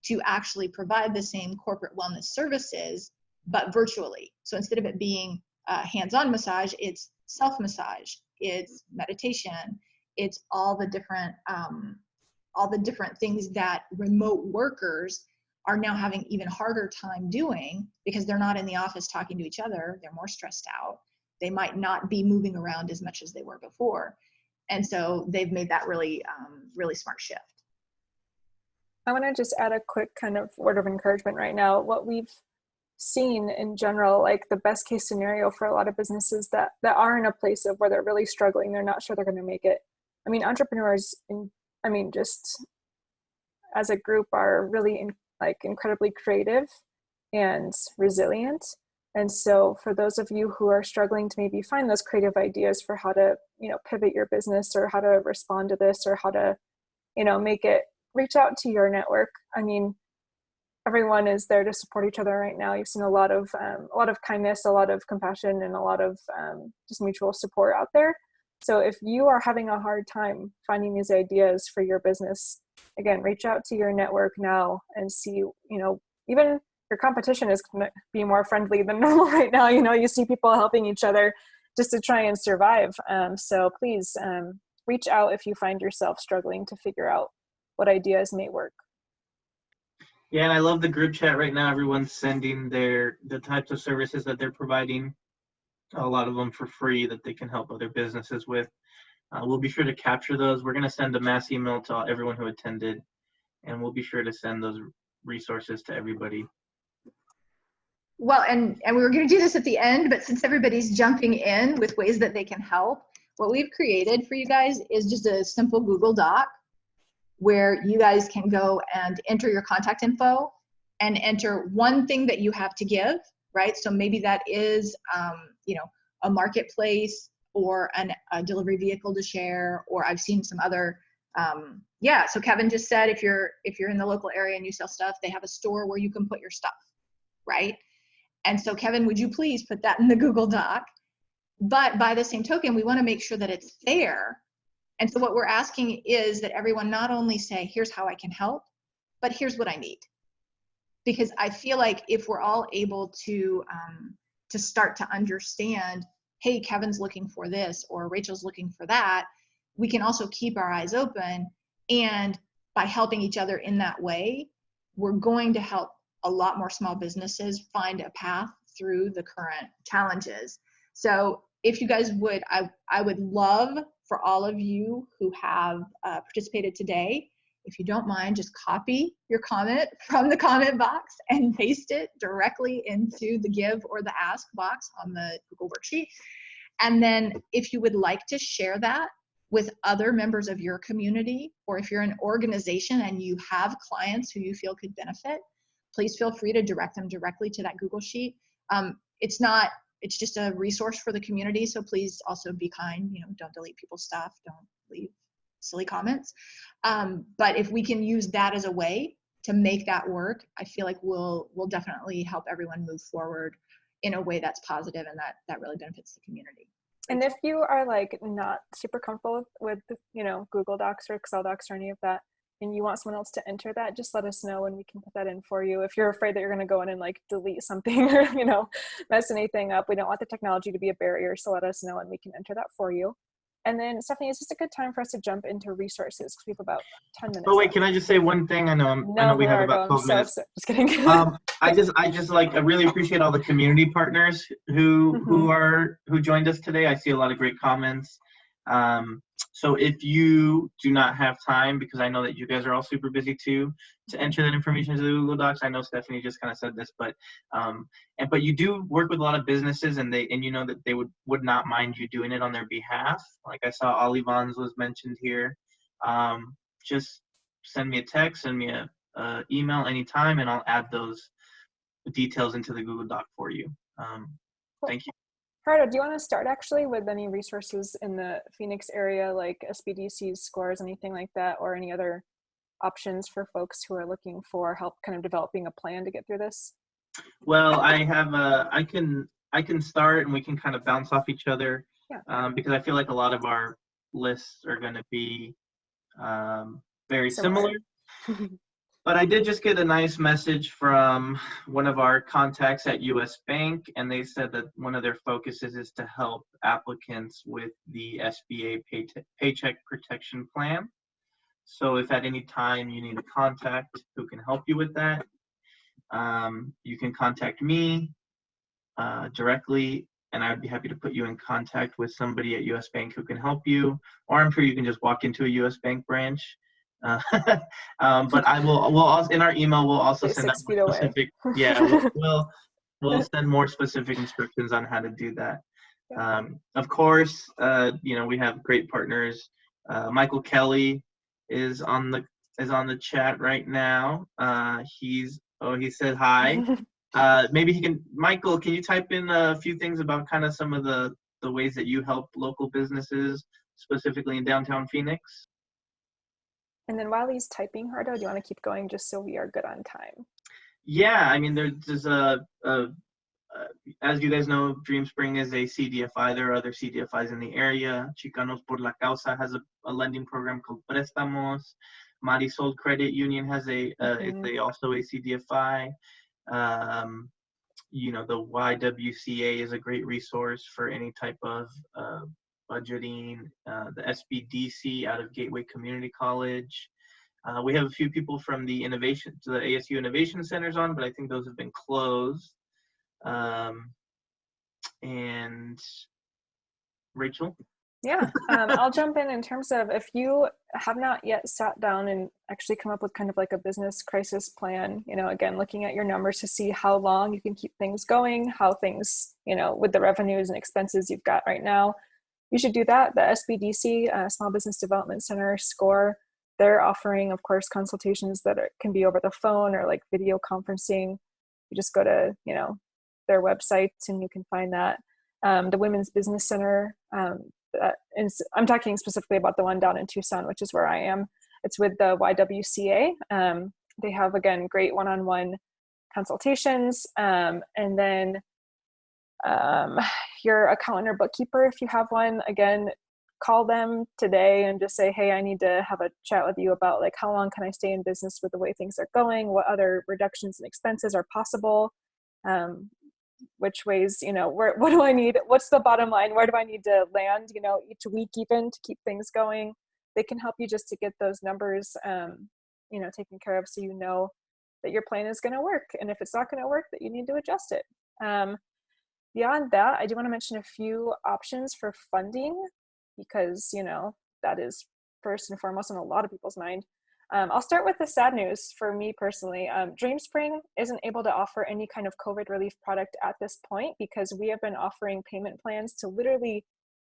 to actually provide the same corporate wellness services, but virtually. So instead of it being hands-on massage, it's self-massage, it's meditation, it's all the different things that remote workers are now having even harder time doing, because they're not in the office talking to each other. They're more stressed out. They might not be moving around as much as they were before. And so they've made that really, really smart shift. I want to just add a quick kind of word of encouragement right now. What we've seen in general, like the best case scenario for a lot of businesses that are in a place of where they're really struggling, they're not sure they're going to make it. I mean, entrepreneurs, just as a group, are really incredibly creative and resilient. And so for those of you who are struggling to maybe find those creative ideas for how to, pivot your business, or how to respond to this, or how to, make it, reach out to your network. I mean, everyone is there to support each other right now. You've seen a lot of kindness, a lot of compassion, and a lot of just mutual support out there. So if you are having a hard time finding these ideas for your business, again, reach out to your network now and see, even your competition is going to be more friendly than normal right now. You know, you see people helping each other just to try and survive. So please reach out if you find yourself struggling to figure out what ideas may work. Yeah, and I love the group chat right now. Everyone's sending the types of services that they're providing, a lot of them for free that they can help other businesses with. We'll be sure to capture those. We're going to send a mass email to everyone who attended, and we'll be sure to send those resources to everybody. Well, and we were going to do this at the end, but since everybody's jumping in with ways that they can help, what we've created for you guys is just a simple Google Doc where you guys can go and enter your contact info and enter one thing that you have to give, right? So maybe that is, a marketplace or a delivery vehicle to share, or I've seen some other, so Kevin just said, if you're in the local area and you sell stuff, they have a store where you can put your stuff, right? And so Kevin, would you please put that in the Google Doc? But by the same token, we want to make sure that it's there. And so what we're asking is that everyone not only say, here's how I can help, but here's what I need. Because I feel like if we're all able to start to understand, hey, Kevin's looking for this or Rachel's looking for that, we can also keep our eyes open. And by helping each other in that way, we're going to help a lot more small businesses find a path through the current challenges. So if you guys would, I would love for all of you who have participated today, if you don't mind, just copy your comment from the comment box and paste it directly into the give or the ask box on the Google worksheet. And then if you would like to share that with other members of your community, or if you're an organization and you have clients who you feel could benefit, please feel free to direct them directly to that Google sheet. It's just a resource for the community. So please also be kind, don't delete people's stuff. Don't leave silly comments. But if we can use that as a way to make that work, I feel like we'll definitely help everyone move forward in a way that's positive and that really benefits the community. And if you are like not super comfortable with, Google Docs or Excel Docs or any of that, and you want someone else to enter that, just let us know and we can put that in for you. If you're afraid that you're going to go in and like delete something or, mess anything up, we don't want the technology to be a barrier. So let us know and we can enter that for you. And then Stephanie, is this a good time for us to jump into resources? Because we have about 10 minutes. Oh wait, can I just say one thing? I know we have about 12 minutes. Just kidding. I really appreciate all the community partners who joined us today. I see a lot of great comments. So if you do not have time, because I know that you guys are all super busy too, to enter that information into the Google Docs. I know Stephanie just kind of said this, but you do work with a lot of businesses, and you know that they would not mind you doing it on their behalf. Like I saw Olivans was mentioned here. Just send me a text, send me a email anytime, and I'll add those details into the Google Doc for you. Cool. Thank you. Gerardo, do you want to start actually with any resources in the Phoenix area, like SBDC's scores, anything like that, or any other options for folks who are looking for help kind of developing a plan to get through this? Well, I have I can start and we can kind of bounce off each other. Yeah. Because I feel like a lot of our lists are going to be very similar. But I did just get a nice message from one of our contacts at US Bank, and they said that one of their focuses is to help applicants with the SBA Paycheck Protection Plan. So if at any time you need a contact who can help you with that, you can contact me directly, and I'd be happy to put you in contact with somebody at US Bank who can help you, or I'm sure you can just walk into a US Bank branch. But we'll also, in our email, we'll also send out more specific, we'll send more specific instructions on how to do that. Of course, we have great partners. Michael Kelly is on the chat right now. He said hi. Maybe Michael, can you type in a few things about kind of some of the ways that you help local businesses, specifically in downtown Phoenix? And then while he's typing, Gerardo, do you want to keep going just so we are good on time? Yeah, I mean, there's as you guys know, DreamSpring is a CDFI. There are other CDFIs in the area. Chicanos por la Causa has a lending program called Préstamos. Marisol Credit Union has also a CDFI. The YWCA is a great resource for any type of budgeting. The SBDC out of Gateway Community College. We have a few people from the ASU Innovation Centers on, but I think those have been closed. And Rachel? Yeah, I'll jump in terms of if you have not yet sat down and actually come up with kind of like a business crisis plan, again, looking at your numbers to see how long you can keep things going, how things, with the revenues and expenses you've got right now, you should do that. The SBDC, Small Business Development Center, SCORE, they're offering, of course, consultations that can be over the phone or like video conferencing. You just go to, their website and you can find that. The Women's Business Center, and I'm talking specifically about the one down in Tucson, which is where I am. It's with the YWCA. They have, again, great one-on-one consultations. And then your accountant or bookkeeper, if you have one, again, call them today and just say, hey, I need to have a chat with you about like how long can I stay in business with the way things are going? What other reductions in expenses are possible? Which ways, what do I need? What's the bottom line? Where do I need to land, each week even to keep things going? They can help you just to get those numbers, taken care of so you know that your plan is going to work. And if it's not going to work, that you need to adjust it. Beyond that, I do want to mention a few options for funding because, that is first and foremost on a lot of people's mind. I'll start with the sad news for me personally. DreamSpring isn't able to offer any kind of COVID relief product at this point because we have been offering payment plans to literally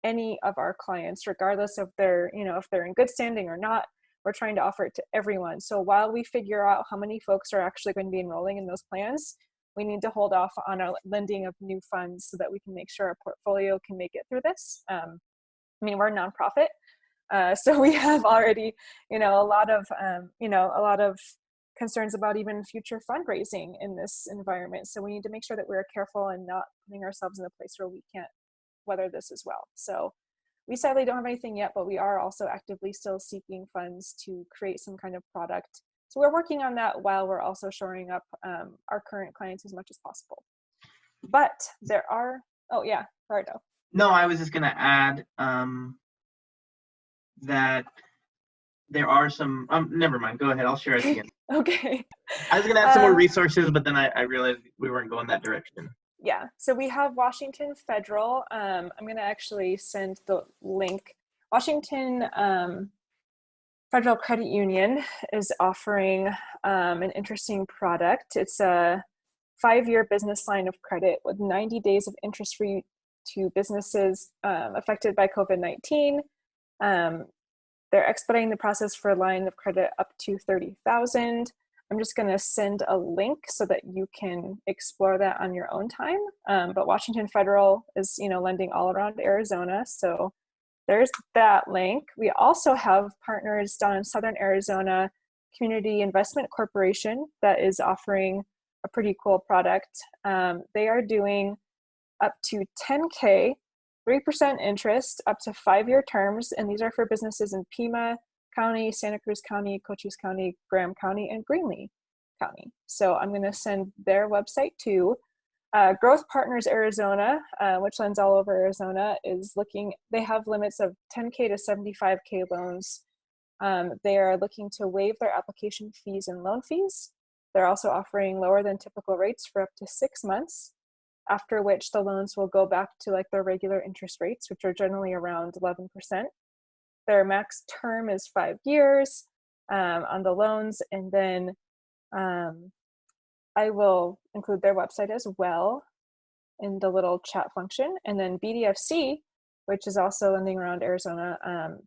any of our clients, regardless of their, if they're in good standing or not. We're trying to offer it to everyone. So while we figure out how many folks are actually going to be enrolling in those plans, we need to hold off on our lending of new funds so that we can make sure our portfolio can make it through this. We're a nonprofit. So we have already, a lot of concerns about even future fundraising in this environment. So we need to make sure that we're careful and not putting ourselves in a place where we can't weather this as well. So we sadly don't have anything yet, but we are also actively still seeking funds to create some kind of product. So we're working on that while we're also shoring up our current clients as much as possible. But there are, oh yeah, Ricardo. No, I was just going to add that there are some, never mind, go ahead, I'll share it again. Okay. I was going to add some more resources, but then I realized we weren't going that direction. Yeah, so we have Washington Federal. I'm going to actually send the link. Washington Federal Credit Union is offering an interesting product. It's a 5-year business line of credit with 90 days of interest-free to businesses affected by COVID-19. They're expediting the process for a line of credit up to $30,000. I'm just going to send a link so that you can explore that on your own time. But Washington Federal is, lending all around Arizona. So there's that link. We also have partners down in Southern Arizona, Community Investment Corporation, that is offering a pretty cool product. They are doing up to $10K, 3% interest, up to 5-year terms. And these are for businesses in Pima County, Santa Cruz County, Cochise County, Graham County, and Greenlee County. So I'm going to send their website too. Growth Partners Arizona, which lends all over Arizona, they have limits of 10K to 75K loans. They are looking to waive their application fees and loan fees. They're also offering lower than typical rates for up to 6 months, after which the loans will go back to like their regular interest rates, which are generally around 11%. Their max term is 5 years on the loans. And then I will include their website as well in the little chat function. And then BDFC, which is also lending around Arizona,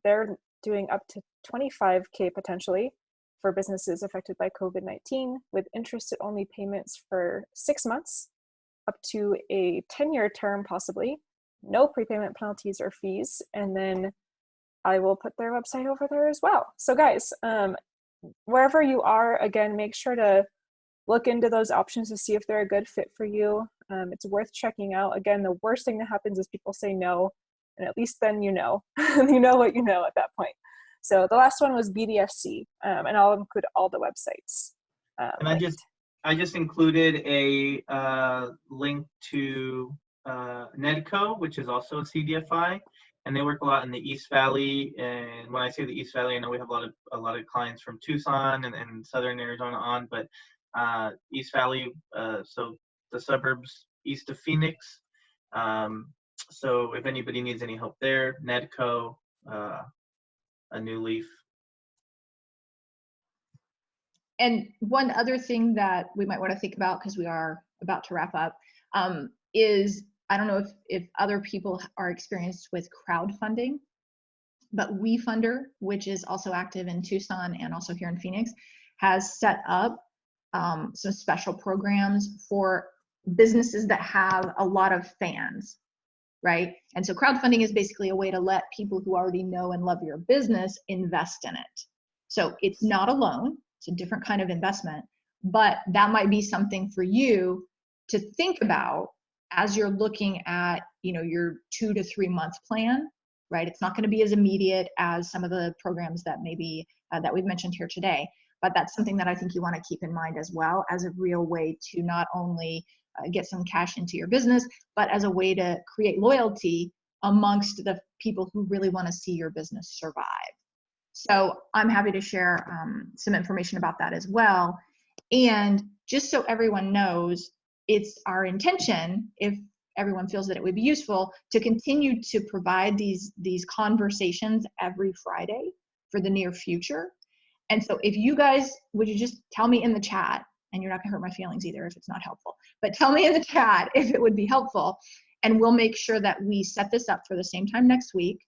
they're doing up to 25K potentially for businesses affected by COVID-19 with interest-only payments for 6 months, up to a 10-year term possibly, no prepayment penalties or fees. And then I will put their website over there as well. So guys, wherever you are, again, make sure to look into those options to see if they're a good fit for you. It's worth checking out. Again, the worst thing that happens is people say no, and at least then you know what you know at that point. So the last one was BDFC, and I'll include all the websites. Can I just I just included a link to Nedco, which is also a CDFI, and they work a lot in the East Valley. And when I say the East Valley, I know we have a lot of clients from Tucson and Southern Arizona on, but East Valley, so the suburbs east of Phoenix. So if anybody needs any help there, Nedco, a new leaf. And one other thing that we might want to think about, because we are about to wrap up, is I don't know if other people are experienced with crowdfunding, but WeFunder, which is also active in Tucson and also here in Phoenix, has set up some special programs for businesses that have a lot of fans, right? And so crowdfunding is basically a way to let people who already know and love your business invest in it. So it's not a loan, it's a different kind of investment, but that might be something for you to think about as you're looking at, you know, your 2 to 3 month plan, right? It's not going to be as immediate as some of the programs that maybe that we've mentioned here today, but that's something that I think you want to keep in mind as well, as a real way to not only get some cash into your business, but as a way to create loyalty amongst the people who really want to see your business survive. So I'm happy to share some information about that as well. And just so everyone knows, it's our intention, if everyone feels that it would be useful, to continue to provide these conversations every Friday for the near future. And so if you guys, would you just tell me in the chat, and you're not gonna hurt my feelings either if it's not helpful, but tell me in the chat if it would be helpful, and we'll make sure that we set this up for the same time next week.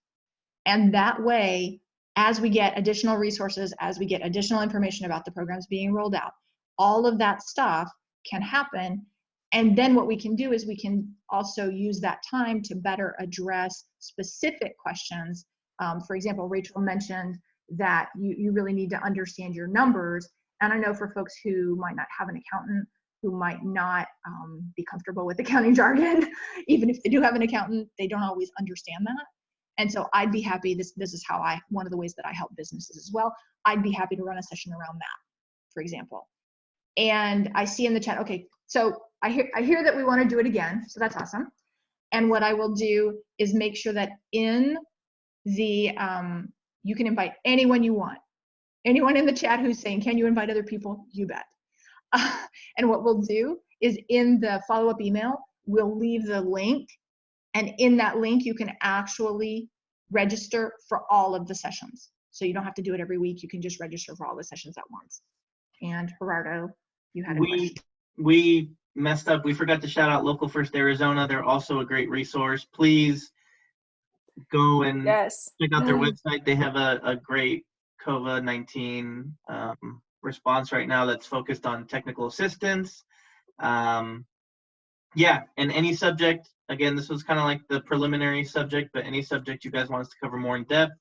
And that way, as we get additional resources, as we get additional information about the programs being rolled out, all of that stuff can happen. And then what we can do is we can also use that time to better address specific questions. For example, Rachel mentioned that you really need to understand your numbers. And I know for folks who might not have an accountant, who might not be comfortable with accounting jargon, even if they do have an accountant, they don't always understand that. And so I'd be happy, this is how one of the ways that I help businesses as well. I'd be happy to run a session around that, for example. And I see in the chat, okay, so I hear that we want to do it again, so that's awesome. And what I will do is make sure that in the, you can invite anyone you want. Anyone in the chat who's saying, can you invite other people? You bet. And what we'll do is in the follow-up email, we'll leave the link. And in that link, you can actually register for all of the sessions. So you don't have to do it every week. You can just register for all the sessions at once. And Gerardo, you had a question. We messed up. We forgot to shout out Local First Arizona. They're also a great resource. Please go and check out their website. They have a great COVID-19 response right now that's focused on technical assistance. Yeah, and any subject, again, this was kind of like the preliminary subject, but any subject you guys want us to cover more in depth,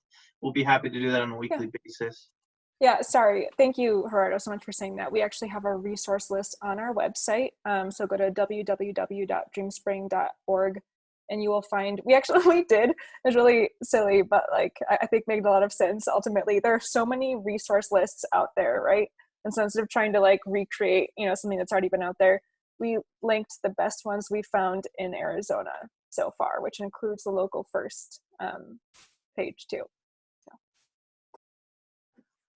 we'll be happy to do that on a weekly basis. Yeah, sorry. Thank you, Gerardo, so much for saying that. We actually have a resource list on our website. So go to www.dreamspring.org and you will find, we did, it's really silly, but like, I think made a lot of sense ultimately. There are so many resource lists out there, right? And so instead of trying to like recreate, you know, something that's already been out there, we linked the best ones we found in Arizona so far, which includes the Local First page too. So.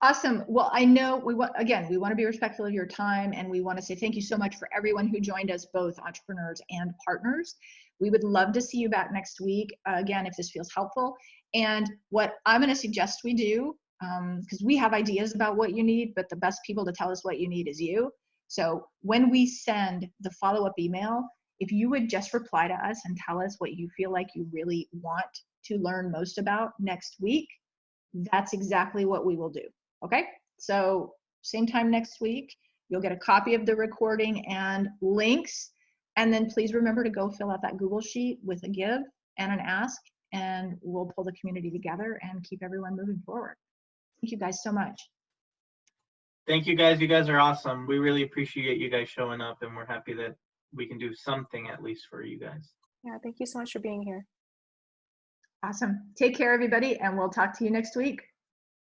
Awesome. Well, I know we want to be respectful of your time, and we want to say thank you so much for everyone who joined us, both entrepreneurs and partners. We would love to see you back next week, again, if this feels helpful. And what I'm going to suggest we do, because we have ideas about what you need, but the best people to tell us what you need is you. So when we send the follow-up email, if you would just reply to us and tell us what you feel like you really want to learn most about next week, that's exactly what we will do. Okay? So same time next week, you'll get a copy of the recording and links. And then please remember to go fill out that Google Sheet with a give and an ask, and we'll pull the community together and keep everyone moving forward. Thank you guys so much. Thank you guys. You guys are awesome. We really appreciate you guys showing up, and we're happy that we can do something at least for you guys. Yeah, thank you so much for being here. Awesome. Take care, everybody, and we'll talk to you next week.